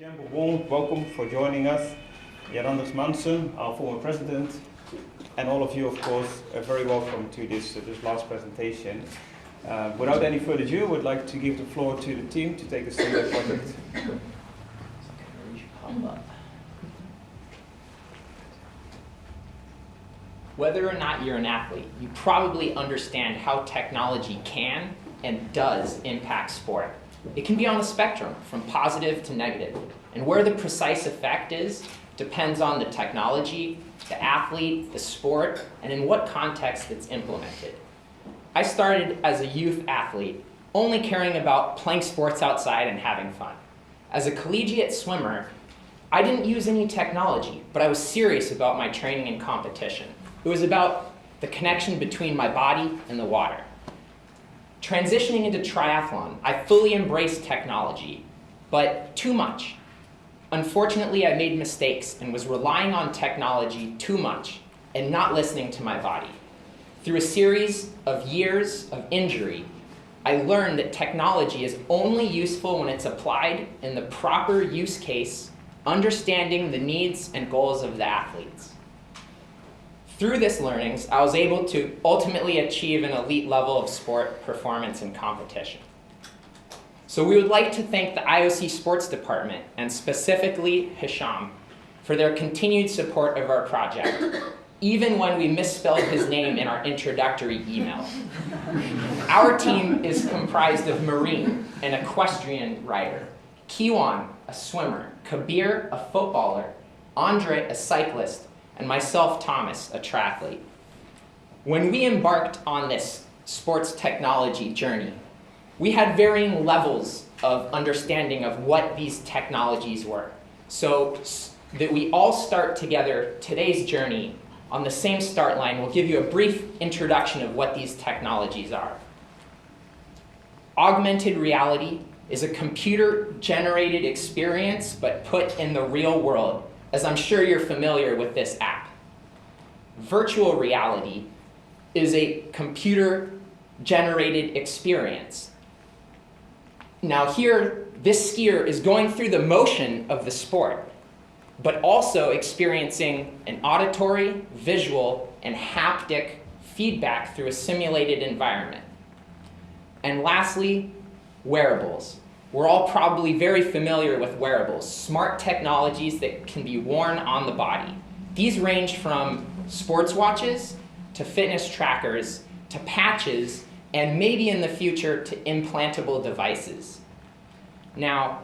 Again, a warm welcome for joining us. Jan-Anders Mansen, our former president, and all of you, of course, are very welcome to this last presentation. Without any further ado, I would like to give the floor to the team to take us through their project. Whether or not you're an athlete, you probably understand how technology can and does impact sport. It can be on the spectrum, from positive to negative. And where the precise effect is depends on the technology, the athlete, the sport, and in what context it's implemented. I started as a youth athlete, only caring about playing sports outside and having fun. As a collegiate swimmer, I didn't use any technology, but I was serious about my training and competition. It was about the connection between my body and the water. Transitioning into triathlon, I fully embraced technology, but too much. Unfortunately, I made mistakes and was relying on technology too much and not listening to my body. Through a series of years of injury, I learned that technology is only useful when it's applied in the proper use case, understanding the needs and goals of the athletes. Through this learnings, I was able to ultimately achieve an elite level of sport performance and competition. So we would like to thank the IOC Sports Department, and specifically Hisham, for their continued support of our project, even when we misspelled his name in our introductory email. Our team is comprised of Marine, an equestrian rider, Kiwan, a swimmer, Kabir, a footballer, Andre, a cyclist, and myself, Thomas, a triathlete. When we embarked on this sports technology journey, we had varying levels of understanding of what these technologies were, so that we all start together today's journey on the same start line. We'll give you a brief introduction of what these technologies are. Augmented reality is a computer-generated experience, but put in the real world, as I'm sure you're familiar with this app. Virtual reality is a computer-generated experience. Now here, this skier is going through the motion of the sport, but also experiencing an auditory, visual, and haptic feedback through a simulated environment. And lastly, wearables. We're all probably very familiar with wearables, smart technologies that can be worn on the body. These range from sports watches to fitness trackers to patches, and maybe in the future to implantable devices. Now,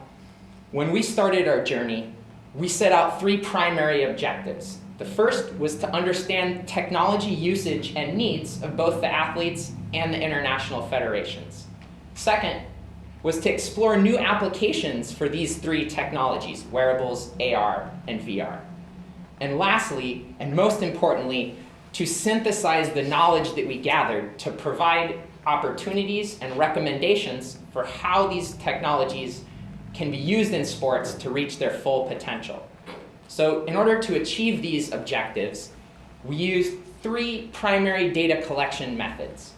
when we started our journey, we set out 3 primary objectives. The first was to understand technology usage and needs of both the athletes and the international federations. Second was to explore new applications for these 3 technologies, wearables, AR, and VR. And lastly, and most importantly, to synthesize the knowledge that we gathered to provide opportunities and recommendations for how these technologies can be used in sports to reach their full potential. So in order to achieve these objectives, we used 3 primary data collection methods.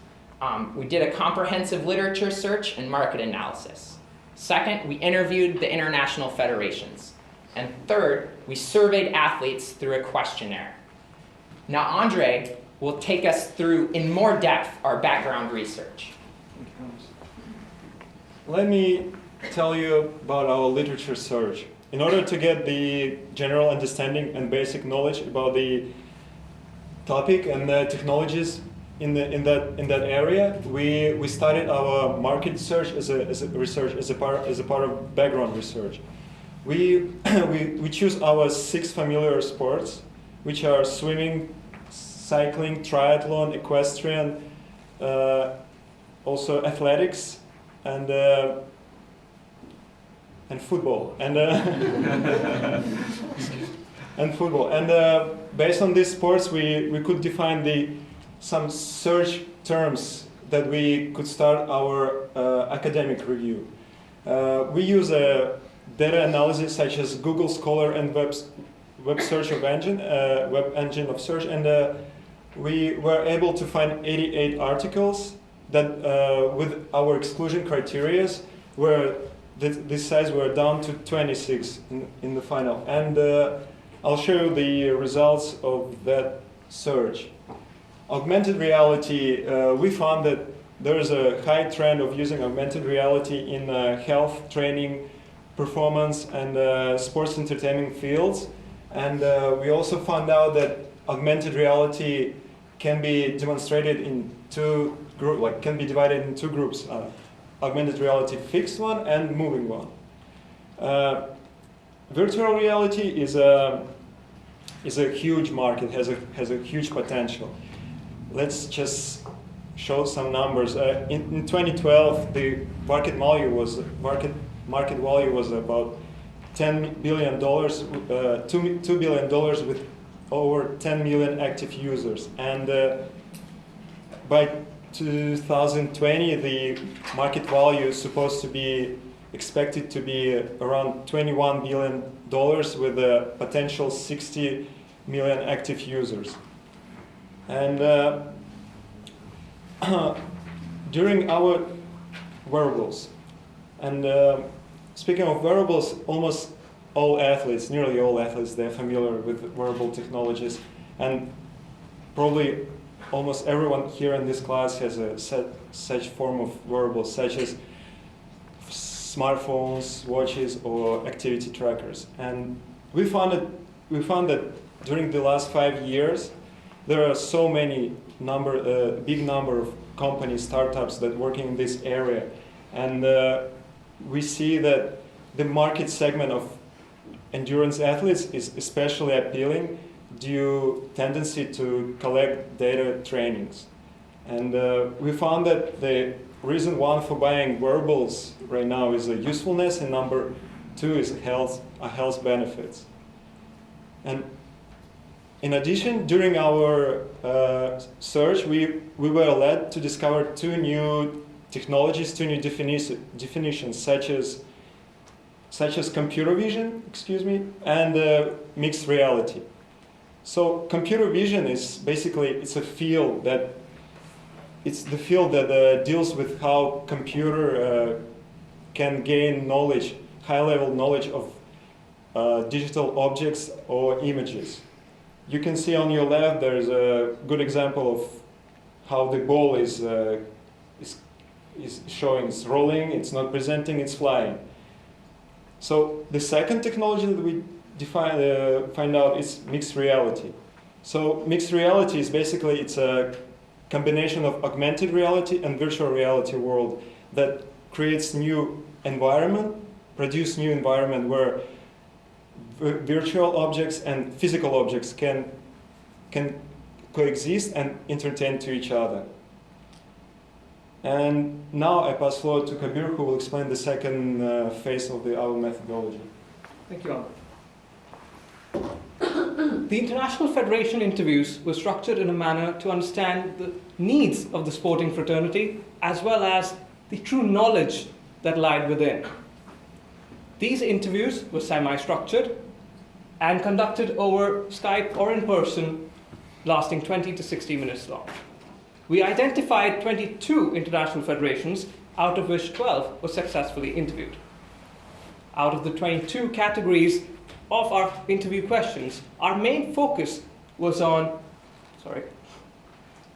We did a comprehensive literature search and market analysis. Second, we interviewed the international federations. And third, we surveyed athletes through a questionnaire. Now Andre will take us through in more depth our background research. Let me tell you about our literature search. In order to get the general understanding and basic knowledge about the topic and the technologies in that area, we started our market search as a part of background research. We choose our 6 familiar sports, which are swimming, cycling, triathlon, equestrian, also athletics, and football, and football. And based on these sports, we could define some search terms that we could start our academic review. We use a data analysis such as Google Scholar and web engine of search, and we were able to find 88 articles that with our exclusion criteria were this size were down to 26 in the final. And I'll show you the results of that search. Augmented reality, we found that there is a high trend of using augmented reality in health, training, performance, and sports entertainment fields. And we also found out that augmented reality can be demonstrated in two groups, like can be divided in two groups. Augmented reality fixed one and moving one. Virtual reality is a huge market, has a huge potential. Let's just show some numbers. In 2012, the market value was about $10 billion, $2 billion with over 10 million active users. And by 2020, the market value is supposed to be expected to be around $21 billion with a potential 60 million active users. And during our wearables, and speaking of wearables, almost all athletes, nearly all athletes, they're familiar with wearable technologies, and probably almost everyone here in this class has such form of wearables, such as smartphones, watches, or activity trackers. And we found that during the last 5 years, there are so many big number of companies, startups that working in this area, and we see that the market segment of endurance athletes is especially appealing due tendency to collect data trainings. And we found that the reason one for buying wearables right now is usefulness, and number two is health benefits. And in addition, during our search, we were led to discover two new technologies, two new definitions, such as computer vision, and mixed reality. So computer vision is basically it's the field that deals with how computer can gain knowledge, high-level knowledge of digital objects or images. You can see on your left there is a good example of how the ball is showing, it's rolling, it's not presenting, it's flying. So the second technology that we find out is mixed reality. So mixed reality is basically it's a combination of augmented reality and virtual reality world that creates new environment, produce new environment where virtual objects and physical objects can coexist and entertain to each other. And now I pass floor to Kabir, who will explain the second phase of our methodology. Thank you, Ahmed. The International Federation interviews were structured in a manner to understand the needs of the sporting fraternity as well as the true knowledge that lied within. These interviews were semi-structured and conducted over Skype or in person, lasting 20 to 60 minutes long. We identified 22 international federations, out of which 12 were successfully interviewed. Out of the 22 categories of our interview questions, our main focus was on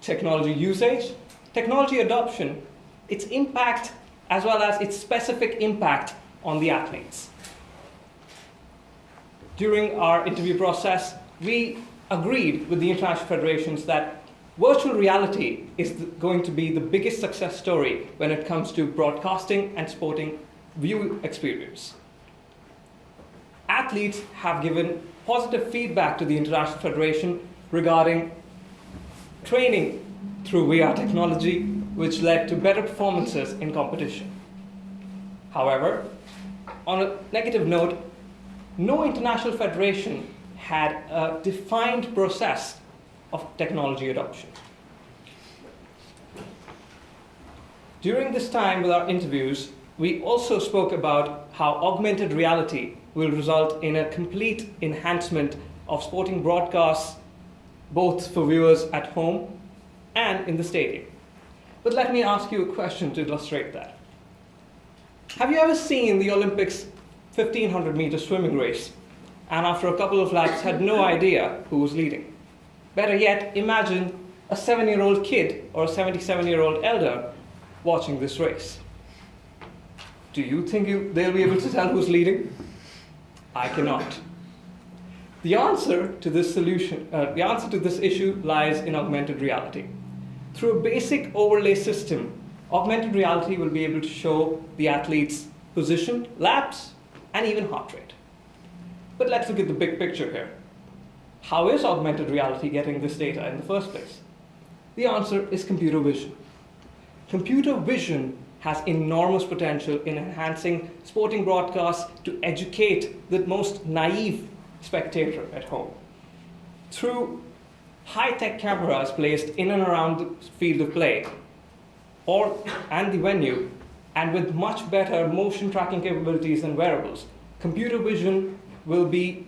technology usage, technology adoption, its impact, as well as its specific impact on the athletes. During our interview process, we agreed with the international federations that virtual reality is going to be the biggest success story when it comes to broadcasting and sporting view experience. Athletes have given positive feedback to the International Federation regarding training through VR technology, which led to better performances in competition. However, on a negative note, no international federation had a defined process of technology adoption. During this time with our interviews, we also spoke about how augmented reality will result in a complete enhancement of sporting broadcasts, both for viewers at home and in the stadium. But let me ask you a question to illustrate that. Have you ever seen the Olympics 1500-meter swimming race and after a couple of laps had no idea who was leading? Better yet, imagine a 7-year-old kid or a 77-year-old elder watching this race. Do you think they'll be able to tell who's leading? I cannot. The answer to this issue lies in augmented reality. Through a basic overlay system, augmented reality will be able to show the athlete's position, laps, and even heart rate. But let's look at the big picture here. How is augmented reality getting this data in the first place? The answer is computer vision. Computer vision has enormous potential in enhancing sporting broadcasts to educate the most naive spectator at home. Through high-tech cameras placed in and around the field of play and the venue, and with much better motion tracking capabilities than wearables, computer vision will be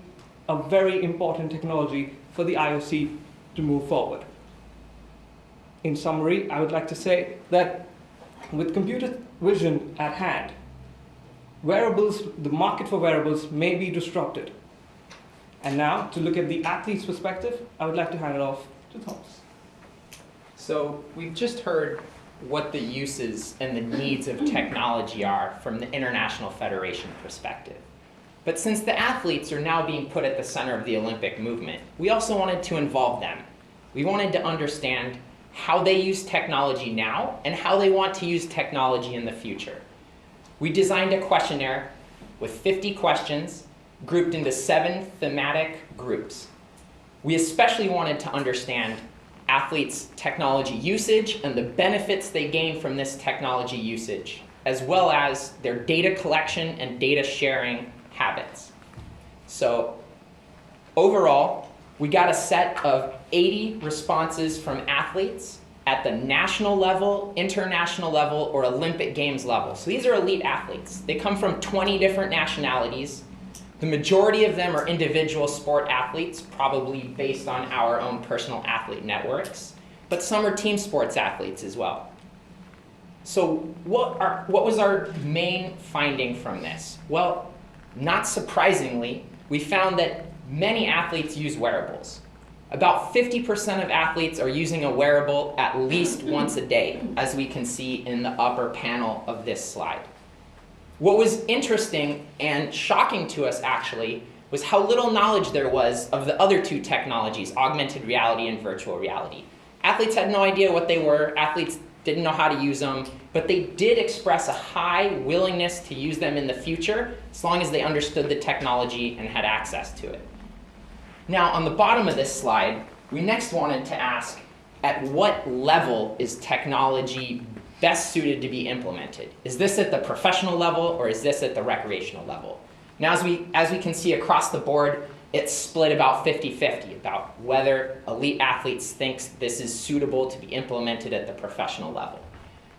a very important technology for the IOC to move forward. In summary, I would like to say that with computer vision at hand, the market for wearables may be disrupted. And now, to look at the athlete's perspective, I would like to hand it off to Thomas. So we've just heard what the uses and the needs of technology are from the International Federation perspective. But since the athletes are now being put at the center of the Olympic movement, we also wanted to involve them. We wanted to understand how they use technology now and how they want to use technology in the future. We designed a questionnaire with 50 questions grouped into 7 thematic groups. We especially wanted to understand athletes' technology usage and the benefits they gain from this technology usage, as well as their data collection and data sharing habits. So overall, we got a set of 80 responses from athletes at the national level, international level, or Olympic Games level. So these are elite athletes. They come from 20 different nationalities. The majority of them are individual sport athletes, probably based on our own personal athlete networks, but some are team sports athletes as well. So what was our main finding from this? Well, not surprisingly, we found that many athletes use wearables. About 50% of athletes are using a wearable at least once a day, as we can see in the upper panel of this slide. What was interesting and shocking to us, actually, was how little knowledge there was of the other 2 technologies, augmented reality and virtual reality. Athletes had no idea what they were. Athletes didn't know how to use them, but they did express a high willingness to use them in the future, as long as they understood the technology and had access to it. Now, on the bottom of this slide, we next wanted to ask, at what level is technology best suited to be implemented? Is this at the professional level, or is this at the recreational level? Now, as we can see across the board, it's split about 50-50 about whether elite athletes think this is suitable to be implemented at the professional level.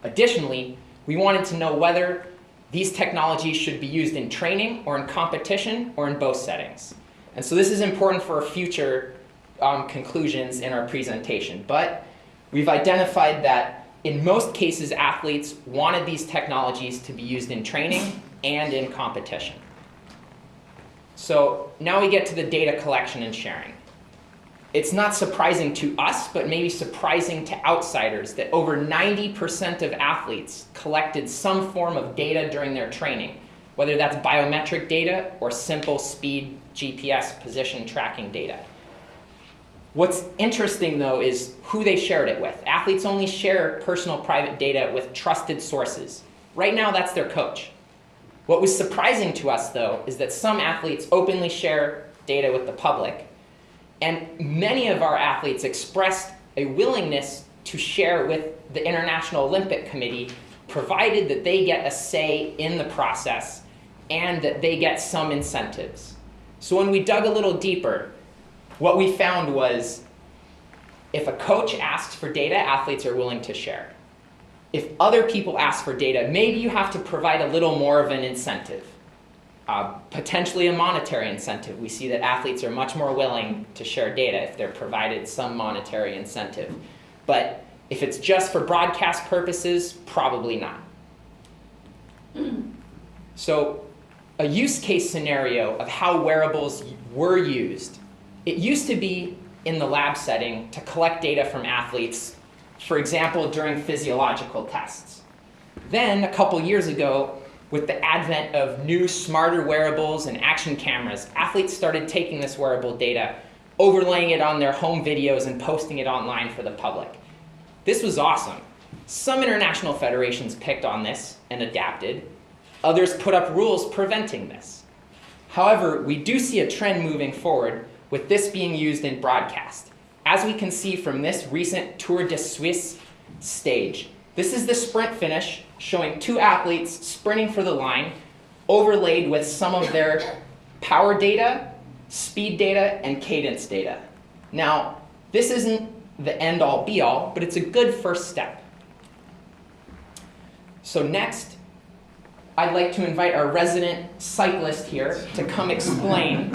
Additionally, we wanted to know whether these technologies should be used in training or in competition or in both settings. And so this is important for future conclusions in our presentation. But we've identified that in most cases, athletes wanted these technologies to be used in training and in competition. So now we get to the data collection and sharing. It's not surprising to us, but maybe surprising to outsiders, that over 90% of athletes collected some form of data during their training, whether that's biometric data or simple speed GPS position tracking data. What's interesting, though, is who they shared it with. Athletes only share personal private data with trusted sources. Right now, that's their coach. What was surprising to us, though, is that some athletes openly share data with the public, and many of our athletes expressed a willingness to share with the International Olympic Committee, provided that they get a say in the process and that they get some incentives. So when we dug a little deeper, what we found was if a coach asks for data, athletes are willing to share. If other people ask for data, maybe you have to provide a little more of an incentive, potentially a monetary incentive. We see that athletes are much more willing to share data if they're provided some monetary incentive. But if it's just for broadcast purposes, probably not. So a use case scenario of how wearables were used. It used to be in the lab setting to collect data from athletes, for example, during physiological tests. Then, a couple years ago, with the advent of new, smarter wearables and action cameras, athletes started taking this wearable data, overlaying it on their home videos and posting it online for the public. This was awesome. Some international federations picked on this and adapted. Others put up rules preventing this. However, we do see a trend moving forward with this being used in broadcast. As we can see from this recent Tour de Suisse stage, this is the sprint finish showing two athletes sprinting for the line, overlaid with some of their power data, speed data, and cadence data. Now, this isn't the end-all be-all, but it's a good first step. So next, I'd like to invite our resident cyclist here to come explain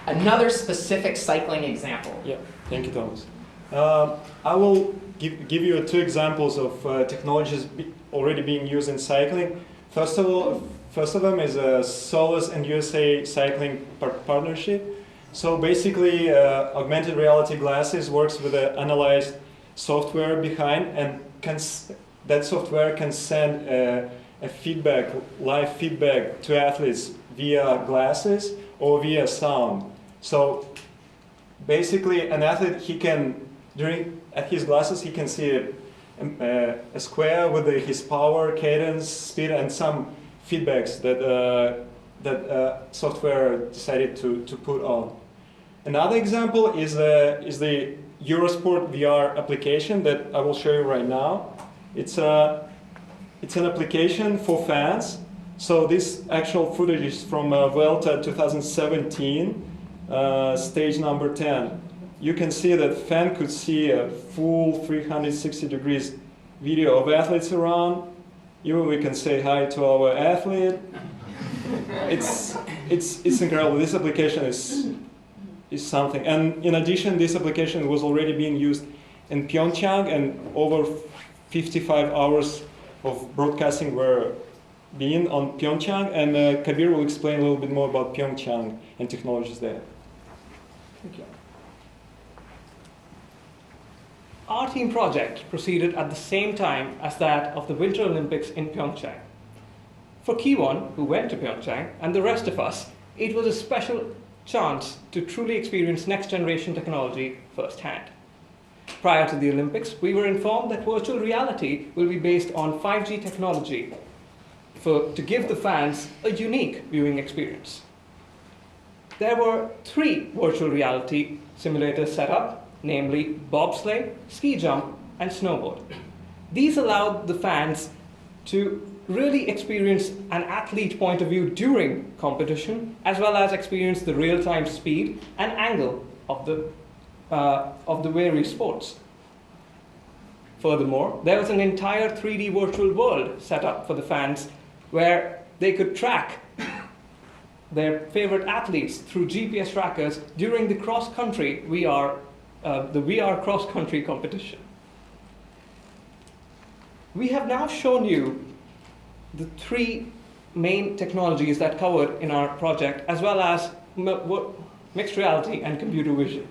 another specific cycling example. Yeah, thank you, Thomas. I will give you two examples of technologies already being used in cycling. First of them is a Solus and USA cycling partnership. So basically, augmented reality glasses works with the analyzed software behind, and that software can send a live feedback to athletes via glasses or via sound. So basically, an athlete, at his glasses, he can see a square with his power, cadence, speed, and some feedbacks that software decided to put on. Another example is the Eurosport VR application that I will show you right now. It's an application for fans. So this actual footage is from Vuelta 2017, stage number 10. You can see that fan could see a full 360 degrees video of athletes around. Even we can say hi to our athlete. It's incredible. This application is something. And in addition, this application was already being used in Pyeongchang, and over 55 hours of broadcasting were being on Pyeongchang. And Kabir will explain a little bit more about Pyeongchang and technologies there. Thank you. Our team project proceeded at the same time as that of the Winter Olympics in Pyeongchang. For Kiwon, who went to Pyeongchang, and the rest of us, it was a special chance to truly experience next-generation technology firsthand. Prior to the Olympics, we were informed that virtual reality will be based on 5G technology to give the fans a unique viewing experience. There were 3 virtual reality simulators set up, namely bobsleigh, ski jump, and snowboard. These allowed the fans to really experience an athlete point of view during competition, as well as experience the real-time speed and angle of the various sports. Furthermore, there was an entire 3D virtual world set up for the fans where they could track their favorite athletes through GPS trackers during the cross-country the VR cross-country competition. We have now shown you the 3 main technologies that covered in our project, as well as mixed reality and computer vision.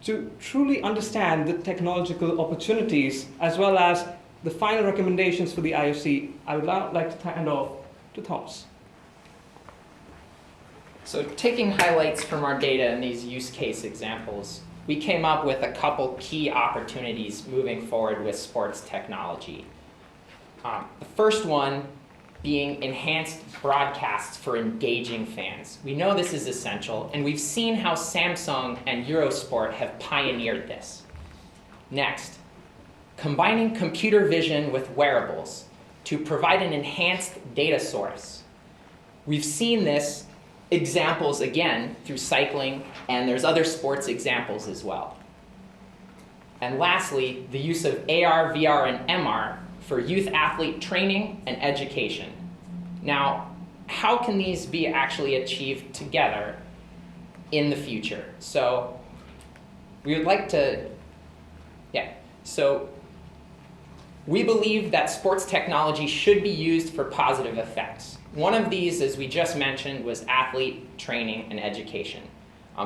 To truly understand the technological opportunities, as well as the final recommendations for the IOC, I would now like to hand off to Thomas. So taking highlights from our data and these use case examples, we came up with a couple key opportunities moving forward with sports technology. The first one being enhanced broadcasts for engaging fans. We know this is essential, and we've seen how Samsung and Eurosport have pioneered this. Next, combining computer vision with wearables to provide an enhanced data source. We've seen this examples again through cycling, and there's other sports examples as well. And lastly, the use of AR, VR, and MR for youth athlete training and education. Now, how can these be actually achieved together in the future? So we would like to, we believe that sports technology should be used for positive effects. One of these, as we just mentioned, was athlete training and education.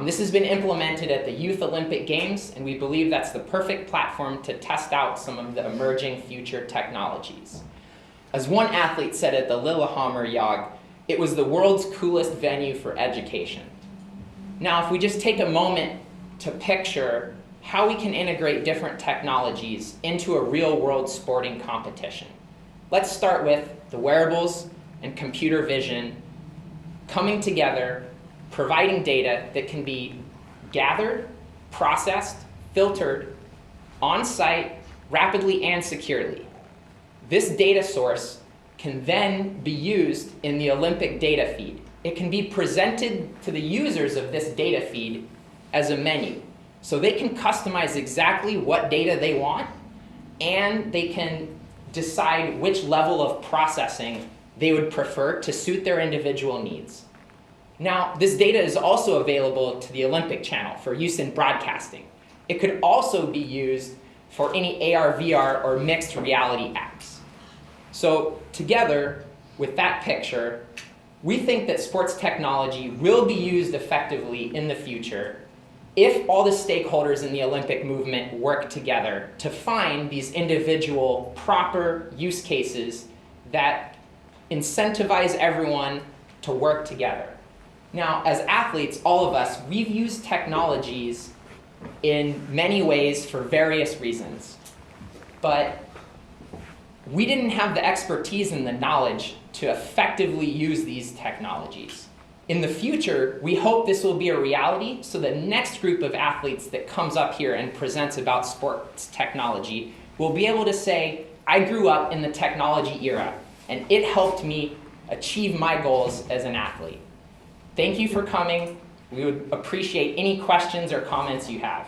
This has been implemented at the Youth Olympic Games, and we believe that's the perfect platform to test out some of the emerging future technologies. As one athlete said at the Lillehammer Jog, it was the world's coolest venue for education. Now, if we just take a moment to picture how we can integrate different technologies into a real-world sporting competition. Let's start with the wearables and computer vision coming together, providing data that can be gathered, processed, filtered, on-site, rapidly and securely. This data source can then be used in the Olympic data feed. It can be presented to the users of this data feed as a menu. So they can customize exactly what data they want, and they can decide which level of processing they would prefer to suit their individual needs. Now, this data is also available to the Olympic channel for use in broadcasting. It could also be used for any AR, VR, or mixed reality apps. So together with that picture, we think that sports technology will be used effectively in the future if all the stakeholders in the Olympic movement work together to find these individual proper use cases that incentivize everyone to work together. Now, as athletes, all of us, we've used technologies in many ways for various reasons. But we didn't have the expertise and the knowledge to effectively use these technologies. In the future, we hope this will be a reality, so the next group of athletes that comes up here and presents about sports technology will be able to say, I grew up in the technology era, and it helped me achieve my goals as an athlete. Thank you for coming. We would appreciate any questions or comments you have.